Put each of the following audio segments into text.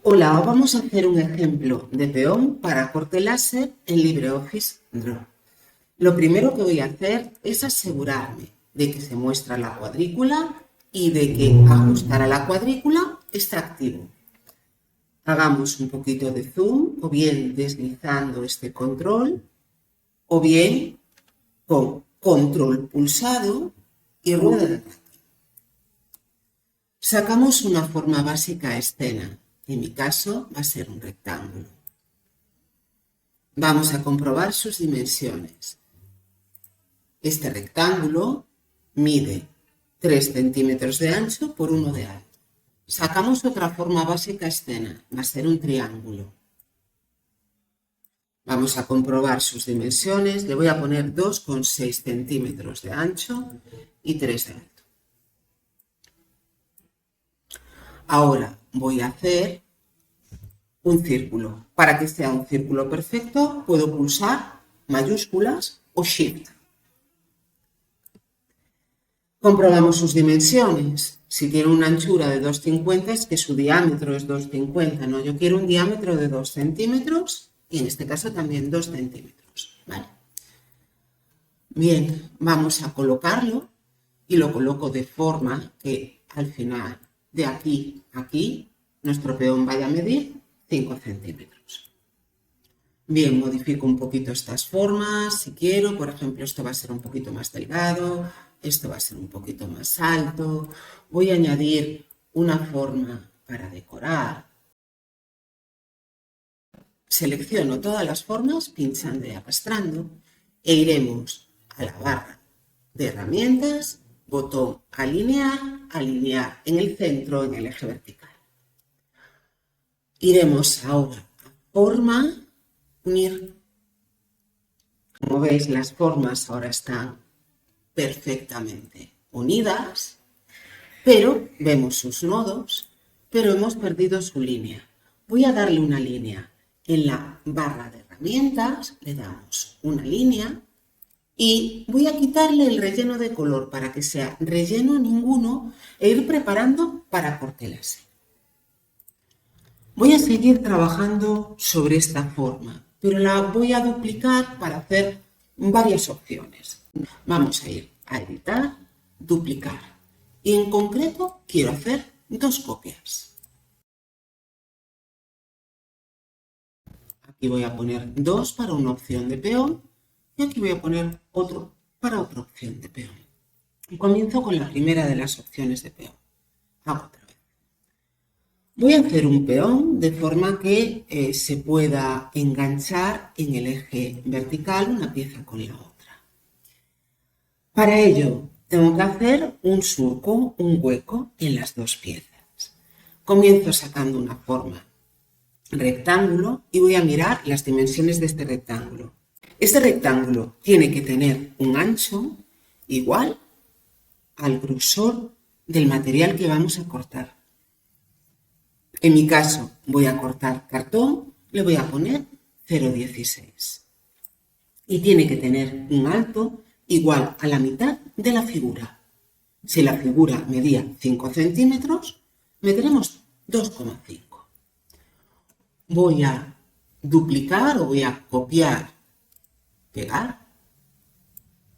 Hola, vamos a hacer un ejemplo de peón para corte láser en LibreOffice Draw. Lo primero que voy a hacer es asegurarme de que se muestra la cuadrícula y de que ajustar a la cuadrícula está activo. Hagamos un poquito de zoom, o bien deslizando este control, o bien con control pulsado y rueda de ratón. Sacamos una forma básica a escena. En mi caso va a ser un rectángulo. Vamos a comprobar sus dimensiones. Este rectángulo mide 3 centímetros de ancho por 1 de alto. Sacamos otra forma básica a escena. Va a ser un triángulo. Vamos a comprobar sus dimensiones. Le voy a poner 2,6 centímetros de ancho y 3 de alto. Ahora voy a hacer un círculo. Para que sea un círculo perfecto, puedo pulsar mayúsculas o Shift. Comprobamos sus dimensiones. Si tiene una anchura de 2,50 es que su diámetro es 2,50, ¿no? Yo quiero un diámetro de 2 centímetros y en este caso también 2 centímetros. ¿Vale? Bien, vamos a colocarlo y lo coloco de forma que al final de aquí a aquí nuestro peón vaya a medir 5 centímetros. Bien, modifico un poquito estas formas si quiero. Por ejemplo, esto va a ser un poquito más delgado, esto va a ser un poquito más alto. Voy a añadir una forma para decorar. Selecciono todas las formas pinchando y arrastrando e iremos a la barra de herramientas, botón alinear, alinear en el centro en el eje vertical. Iremos ahora a forma, unir. Como veis, las formas ahora están perfectamente unidas, pero vemos sus nodos, pero hemos perdido su línea. Voy a darle una línea. En la barra de herramientas le damos una línea y voy a quitarle el relleno de color para que sea relleno ninguno e ir preparando para corte láser. Voy a seguir trabajando sobre esta forma, pero la voy a duplicar para hacer varias opciones. Vamos a ir a editar, duplicar. Y en concreto quiero hacer 2 copias. Aquí voy a poner 2 para una opción de peón y aquí voy a poner otro para otra opción de peón. Y comienzo con la primera de las opciones de peón. Hago otra vez. Voy a hacer un peón de forma que se pueda enganchar en el eje vertical una pieza con la otra. Para ello tengo que hacer un surco, un hueco en las 2 piezas. Comienzo sacando una forma rectángulo y voy a mirar las dimensiones de este rectángulo. Este rectángulo tiene que tener un ancho igual al grosor del material que vamos a cortar. En mi caso voy a cortar cartón, le voy a poner 0,16 y tiene que tener un alto igual a la mitad de la figura. Si la figura medía 5 centímetros, mediremos 2,5. Voy a duplicar o voy a copiar, pegar,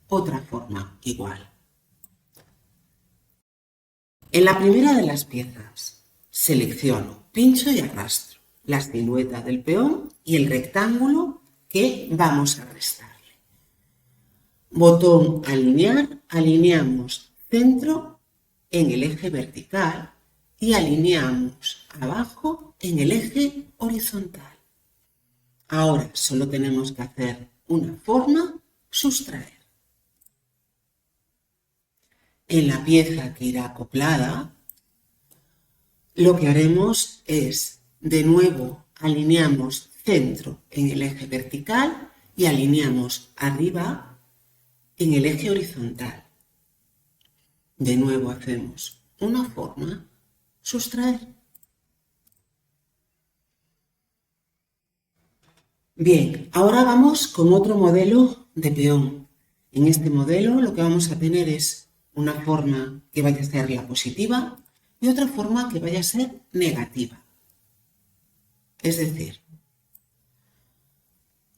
otra forma igual. En la primera de las piezas selecciono, pincho y arrastro la silueta del peón y el rectángulo que vamos a restarle. Botón alinear, alineamos centro en el eje vertical y alineamos abajo en el eje horizontal. Ahora solo tenemos que hacer una forma, sustraer. En la pieza que irá acoplada, lo que haremos es, de nuevo, alineamos centro en el eje vertical y alineamos arriba en el eje horizontal. De nuevo hacemos una forma, sustraer. Bien, ahora vamos con otro modelo de peón. En este modelo lo que vamos a tener es una forma que vaya a ser la positiva y otra forma que vaya a ser negativa. Es decir,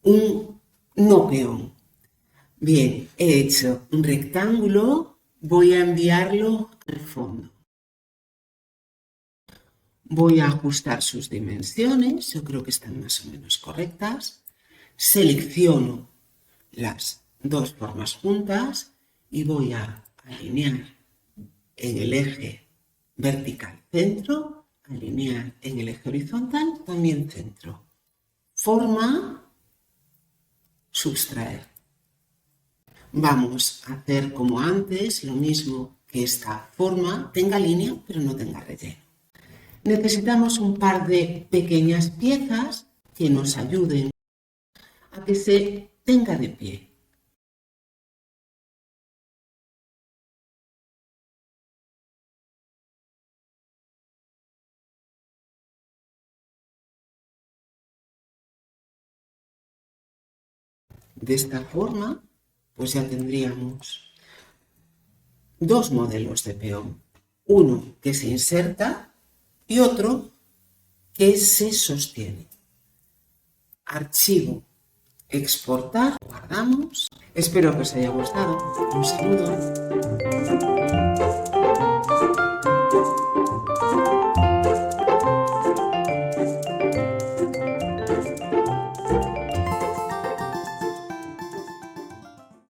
un no peón. Bien, he hecho un rectángulo, voy a enviarlo al fondo. Voy a ajustar sus dimensiones, yo creo que están más o menos correctas. Selecciono las dos formas juntas y voy a alinear en el eje vertical centro, alinear en el eje horizontal también centro. Forma, sustraer. Vamos a hacer como antes, lo mismo que esta forma tenga línea pero no tenga relleno. Necesitamos un par de pequeñas piezas que nos ayuden a que se tenga de pie. De esta forma, pues ya tendríamos dos modelos de peón. Uno que se inserta y otro que se sostiene. Archivo, exportar, guardamos. Espero que os haya gustado. Un saludo.